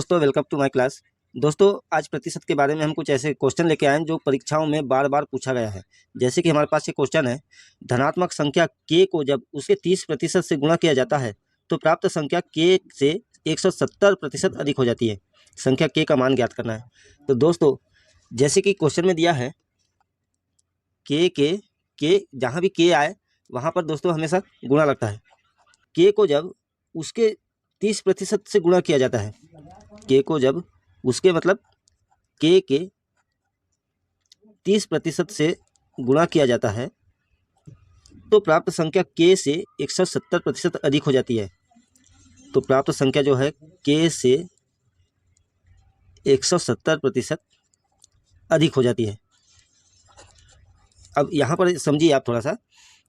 दोस्तों welcome to my class. दोस्तों आज प्रतिशत के बारे में हम कुछ ऐसे क्वेश्चन लेके आए हैं जो परीक्षाओं में बार बार पूछा गया है। जैसे कि हमारे पास ये क्वेश्चन है, धनात्मक संख्या k को जब उसके 30% से गुणा किया जाता है तो प्राप्त संख्या k से 170% अधिक हो जाती है। संख्या k का मान ज्ञात करना है। तो दोस्तों जैसे कि क्वेश्चन में दिया है k जहाँ भी k आए वहाँ पर दोस्तों हमेशा गुणा लगता है। k को जब उसके 30% से गुणा किया जाता है, k को जब उसके मतलब k के 30% से गुणा किया जाता है तो प्राप्त संख्या k से 170% अधिक हो जाती है। तो प्राप्त संख्या जो है k से 170% अधिक हो जाती है। अब यहाँ पर समझिए आप थोड़ा सा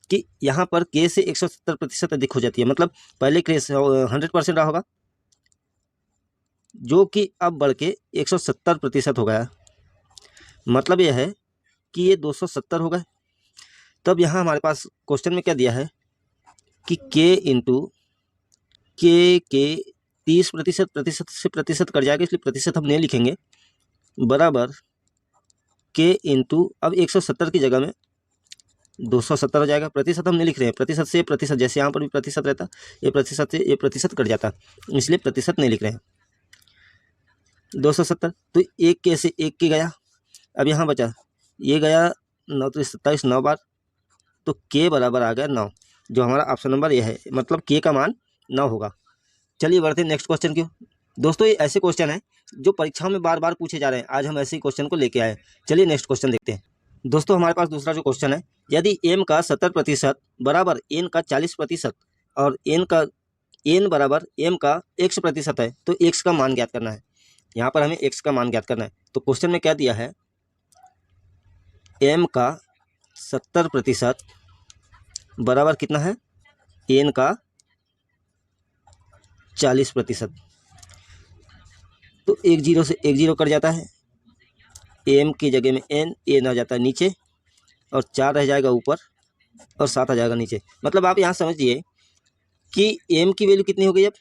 कि यहाँ पर k से 170% अधिक हो जाती है, मतलब पहले k 100% रहा होगा जो कि अब बढ़ के 170% हो गया। मतलब यह है कि ये 270 हो गए। तब यहाँ हमारे पास क्वेश्चन में क्या दिया है कि k इंटू k के 30% से प्रतिशत कट जाएगा, इसलिए प्रतिशत हम नहीं लिखेंगे, बराबर k इंटू अब 170 की जगह में 270 हो जाएगा। प्रतिशत हम नहीं लिख रहे हैं, प्रतिशत से प्रतिशत, जैसे यहाँ पर भी प्रतिशत रहता, ये प्रतिशत से ये प्रतिशत कट जाता, इसलिए प्रतिशत नहीं लिख रहे हैं। 270 तो एक के से एक के गया, अब यहाँ बचा ये गया 9 तो 27 9 बार, तो k बराबर आ गया 9, जो हमारा ऑप्शन नंबर ये है, मतलब k का मान 9 होगा। चलिए बढ़ते हैं नेक्स्ट क्वेश्चन की। दोस्तों ये ऐसे क्वेश्चन है जो परीक्षाओं में बार बार पूछे जा रहे हैं, आज हम ऐसे ही क्वेश्चन को लेके आए। चलिए नेक्स्ट क्वेश्चन देखते हैं। दोस्तों हमारे पास दूसरा जो क्वेश्चन है, यदि m का 70% बराबर n का 40% और n बराबर m का x% है तो x का मान ज्ञात करना है। यहाँ पर हमें x का मान ज्ञात करना है। तो क्वेश्चन में क्या दिया है, m का 70% बराबर कितना है, n का 40%। तो एक जीरो से एक जीरो कट जाता है, m की जगह में n आ जाता है नीचे और 4 रह जाएगा ऊपर और 7 आ जाएगा नीचे। मतलब आप यहाँ समझिए कि m की वैल्यू कितनी हो गई, अब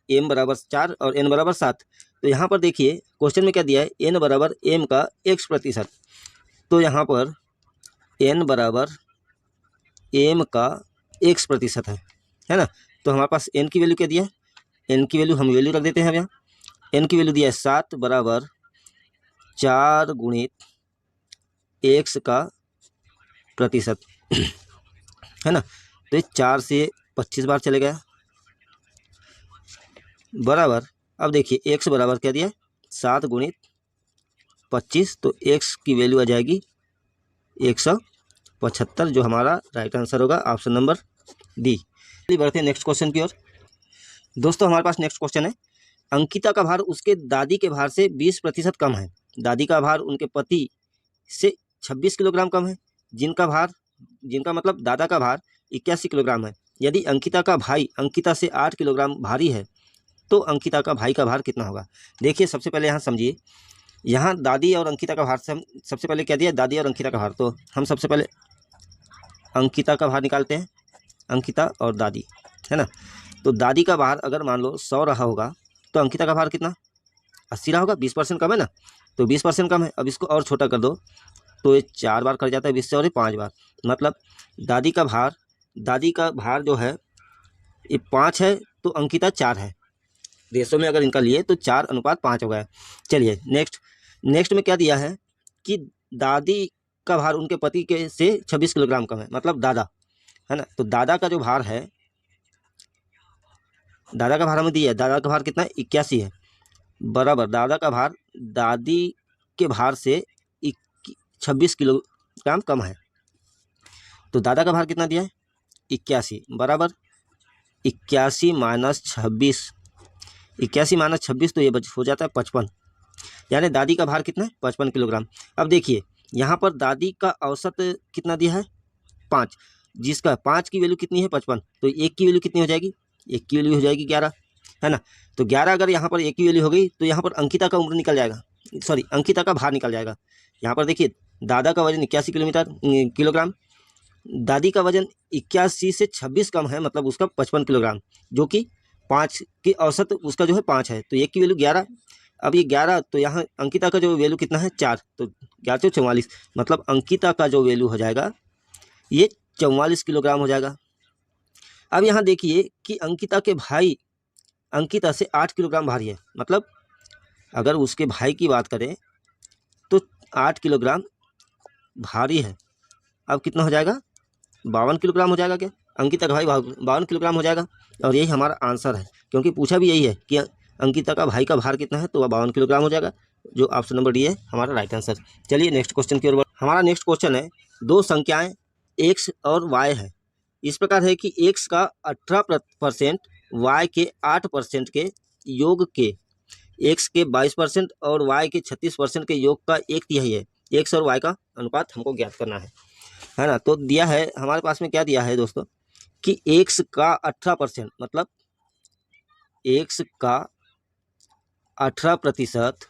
m बराबर 4 और n बराबर 7। तो यहाँ पर देखिए क्वेश्चन में क्या दिया है, n बराबर m का x%। तो यहाँ पर n बराबर m का x% है ना। तो हमारे पास n की वैल्यू क्या दिया है, n की वैल्यू हम वैल्यू रख देते हैं। अब यहाँ n की वैल्यू दिया है 7 बराबर 4 गुणित x का प्रतिशत है ना। तो ये 4 से 25 बार चले गया, बराबर अब देखिए x बराबर क्या दिया है 7 गुणित 25, तो x की वैल्यू आ जाएगी 175, जो हमारा राइट आंसर होगा ऑप्शन नंबर डी। चलिए बढ़ते हैं नेक्स्ट क्वेश्चन की ओर। दोस्तों हमारे पास नेक्स्ट क्वेश्चन है, अंकिता का भार उसके दादी के भार से 20% कम है। दादी का भार उनके पति से 26 किलोग्राम कम है, जिनका मतलब दादा का भार 81 किलोग्राम है। यदि अंकिता का भाई अंकिता से 8 किलोग्राम भारी है तो अंकिता का भाई का भार कितना होगा। देखिए सबसे पहले यहाँ समझिए, यहाँ दादी और अंकिता का भार से हम सबसे पहले क्या दिया, दादी और अंकिता का भार। तो हम सबसे पहले अंकिता का भार निकालते हैं, अंकिता और दादी है ना। तो दादी का भार अगर मान लो 100 रहा होगा तो अंकिता का भार कितना 80 रहा होगा, 20% कम है ना। तो 20% कम है, अब इसको और छोटा कर दो तो ये 4 बार कर जाता है 20 से, और ये 5 बार, मतलब दादी का भार जो है ये 5 है तो अंकिता 4 है। रेशो में अगर इनका लिए तो 4:5 हो गया। चलिए नेक्स्ट में क्या दिया है कि दादी का भार उनके पति के से 26 किलोग्राम कम है, मतलब दादा है ना। तो दादा का जो भार है, दादा का भार हमें दिया है, दादा का भार कितना है 81 है, बराबर दादा का भार दादी के भार से 26 किलोग्राम कम है। तो दादा का भार कितना दिया है 81, बराबर 81 माइनस 26, 81 माइनस 26 तो ये हो जाता है 55, यानी दादी का भार कितना है 55 किलोग्राम। अब देखिए यहाँ पर दादी का औसत कितना दिया है 5, जिसका 5 की वैल्यू कितनी है 55, तो 1 की वैल्यू कितनी हो जाएगी, 1 की वैल्यू हो जाएगी 11 है ना। तो 11 अगर यहाँ पर 1 की वैल्यू हो गई तो यहाँ पर अंकिता का उम्र निकल जाएगा, सॉरी अंकिता का भार निकल जाएगा। यहाँ पर देखिए दादा का वजन 81 किलोग्राम, दादी का वजन 81 से 26 कम है, मतलब उसका 55 किलोग्राम, जो कि 5 की औसत उसका जो है 5 है, तो 1 की वैल्यू 11, अब ये 11, तो यहाँ अंकिता का जो वैल्यू कितना है 4, तो 11 से 44, मतलब अंकिता का जो वैल्यू हो जाएगा ये 44 किलोग्राम हो जाएगा। अब यहाँ देखिए कि अंकिता के भाई अंकिता से 8 किलोग्राम भारी है, मतलब अगर उसके भाई की बात करें तो 8 किलोग्राम भारी है। अब कितना हो जाएगा, 52 किलोग्राम हो जाएगा क्या, अंकिता का भाई 52 किलोग्राम हो जाएगा। और यही हमारा आंसर है, क्योंकि पूछा भी यही है कि अंकिता का भाई का भार कितना है, तो वह 52 किलोग्राम हो जाएगा, जो ऑप्शन नंबर डी है हमारा राइट आंसर। चलिए नेक्स्ट क्वेश्चन की ओर हमारा नेक्स्ट क्वेश्चन है, दो संख्याएं x और y है। इस प्रकार है कि x का 18%, y के 8% के योग के, x के 22% और y के 36% के योग का 1/3 है। x और y का अनुपात हमको ज्ञात करना है ना। तो दिया है हमारे पास में, क्या दिया है दोस्तों कि x का 18%, मतलब x का 18%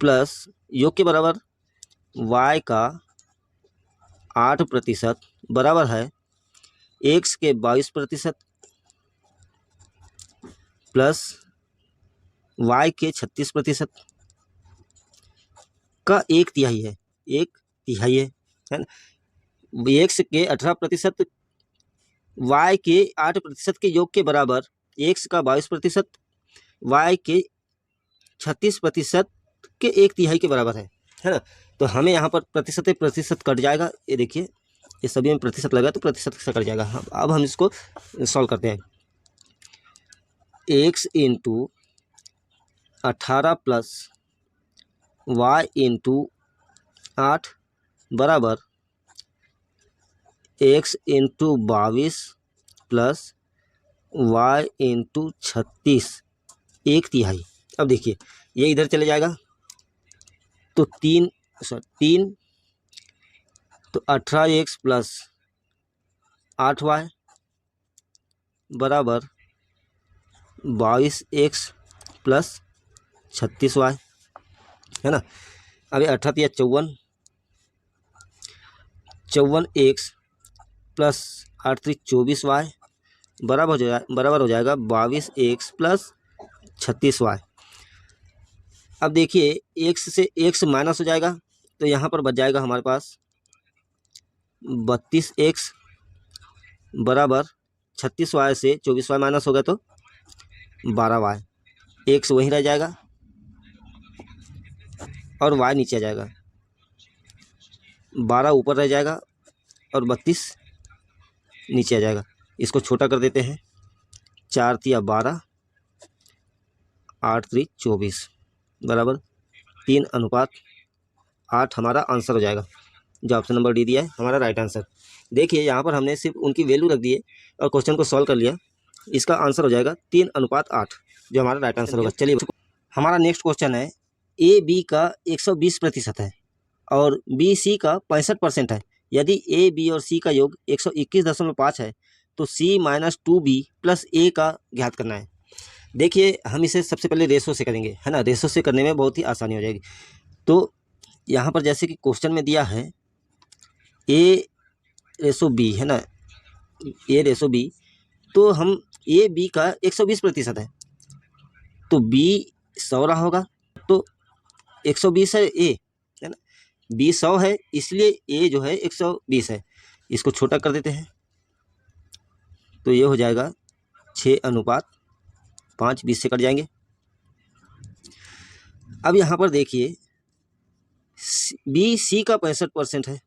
प्लस योग के बराबर y का 8% बराबर है x के 22% प्लस y के 36% का 1/3 है, 1/3 है ना। x के 18%, y के 8% के योग के बराबर x का 22%, y के 36% के 1/3 के बराबर है ना। तो हमें यहाँ पर प्रतिशत प्रतिशत कट जाएगा, ये देखिए ये सभी में प्रतिशत लगा तो प्रतिशत से कट जाएगा। अब हम इसको सॉल्व करते हैं। x into 18 plus y into 8 बराबर x into 22 plus y into 36, 1/3। अब देखिए ये इधर चले जाएगा तो 3, तो 18x प्लस 8y बराबर 22x प्लस 36y है ना। अब ये 18 या 54x प्लस 8 24y बराबर हो जाएगा 22x प्लस 36y। अब देखिए x से x माइनस हो जाएगा, तो यहाँ पर बच जाएगा हमारे पास 32x बराबर 36y से 24y माइनस हो गया तो 12y, x वहीं रह जाएगा और y नीचे आ जाएगा, 12 ऊपर रह जाएगा और 32 नीचे आ जाएगा। इसको छोटा कर देते हैं, 4 तिया 12, 8 3 24 बराबर 3:8 हमारा आंसर हो जाएगा, जो ऑप्शन नंबर डी दिया है हमारा राइट आंसर। देखिए यहाँ पर हमने सिर्फ उनकी वैल्यू रख दी है और क्वेश्चन को सॉल्व कर लिया, इसका आंसर हो जाएगा 3:8, जो हमारा राइट आंसर होगा। चलिए हमारा नेक्स्ट क्वेश्चन है, ए बी का 120% है और बी सी का 65% है। यदि ए बी और सी का योग 121.5 है तो सी माइनस 2b प्लस ए का ज्ञात करना है। देखिए हम इसे सबसे पहले रेशो से करेंगे, है ना। रेशो से करने में बहुत ही आसानी हो जाएगी। तो यहाँ पर जैसे कि क्वेश्चन में दिया है ए रेशो बी, है ना, ए रेशो बी, तो हम ए बी का 120% है तो बी 100 रहा होगा, तो 120 है ए, है ना, बी 100 है इसलिए ए जो है 120 है। इसको छोटा कर देते हैं तो ये हो जाएगा 6:5, 20 से कट जाएंगे। अब यहाँ पर देखिए बी सी का 65% है,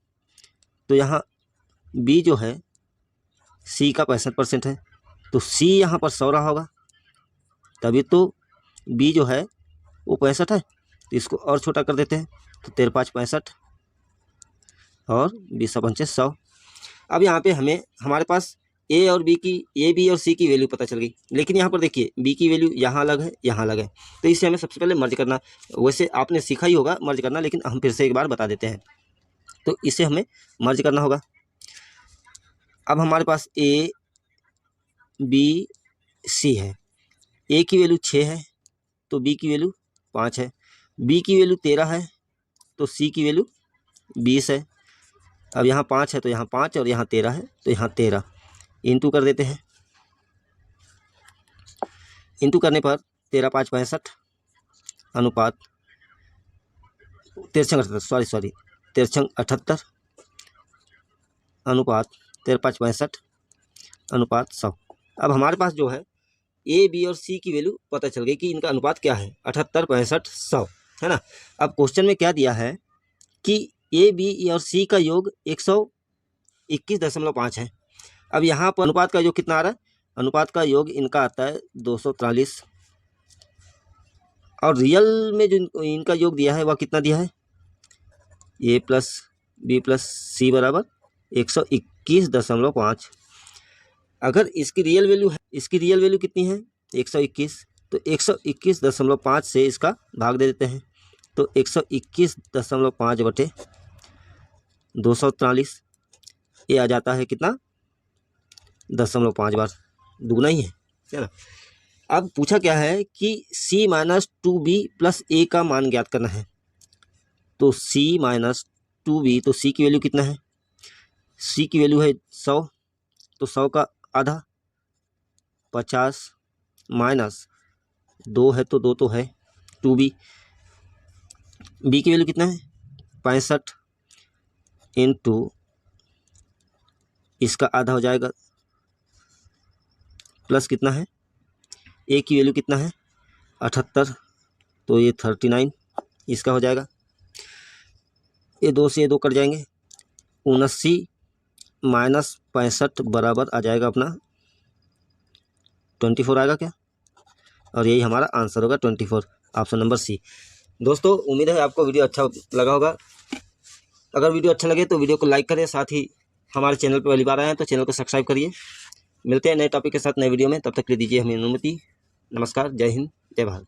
तो यहाँ बी जो है सी का 65% है तो सी यहाँ पर 100 रहा होगा, तभी तो बी जो है वो 65 है। तो इसको और छोटा कर देते हैं तो 13 5 65 और 20 पंचे 100। अब यहाँ पे हमारे पास ए और बी की, ए बी और सी की वैल्यू पता चल गई, लेकिन यहाँ पर देखिए बी की वैल्यू यहाँ अलग है यहाँ अलग है, तो इसे हमें सबसे पहले मर्ज करना। वैसे आपने सीखा ही होगा मर्ज करना, लेकिन हम फिर से एक बार बता देते हैं। तो इसे हमें मर्ज करना होगा। अब हमारे पास ए बी सी है, ए की वैल्यू 6 है तो बी की वैल्यू 5 है, बी की वैल्यू 13 है तो सी की वैल्यू 20 है। अब यहाँ 5 है तो यहाँ 5 और यहाँ 13 है तो यहाँ 13 इंटू कर देते हैं। इंटू करने पर 13×5 65 अनुपात 13×78 अनुपात 13×5 65 अनुपात 100। अब हमारे पास जो है ए बी और सी की वैल्यू पता चल गई कि इनका अनुपात क्या है, 78 65 100, है ना। अब क्वेश्चन में क्या दिया है कि ए बी और सी का योग 121.5 है। अब यहाँ पर अनुपात का योग कितना आ रहा है, अनुपात का योग इनका आता है 243, और रियल में जो इनका योग दिया है वह कितना दिया है, ए प्लस बी प्लस सी बराबर 121.5। अगर इसकी रियल वैल्यू है, इसकी रियल वैल्यू कितनी है 121, तो 121.5 से इसका भाग दे देते हैं, तो 121.5 बटे 243, ये आ जाता है कितना 10.5 बार, दुगना ही है ना। अब पूछा क्या है कि c minus 2b plus a का मान ज्ञात करना है, तो c माइनस 2b, तो c की वैल्यू कितना है, c की वैल्यू है 100, तो 100 का आधा 50 माइनस 2 है तो 2 तो है 2b, b की वैल्यू कितना है 65 इंटू इसका आधा हो जाएगा प्लस कितना है, ए की वैल्यू कितना है 78, तो ये 39 इसका हो जाएगा, ये 2 से ये 2 कट जाएंगे, 79 माइनस 65 बराबर आ जाएगा अपना 24 आएगा क्या, और यही हमारा आंसर होगा 24, ऑप्शन नंबर सी। दोस्तों उम्मीद है आपको वीडियो अच्छा लगा होगा। अगर वीडियो अच्छा लगे तो वीडियो को लाइक करें, साथ ही हमारे चैनल पर पहली बार आए हैं तो चैनल को सब्सक्राइब करिए। मिलते हैं नए टॉपिक के साथ नए वीडियो में, तब तक के लिए दीजिए हमें अनुमति। नमस्कार, जय हिंद, जय भारत।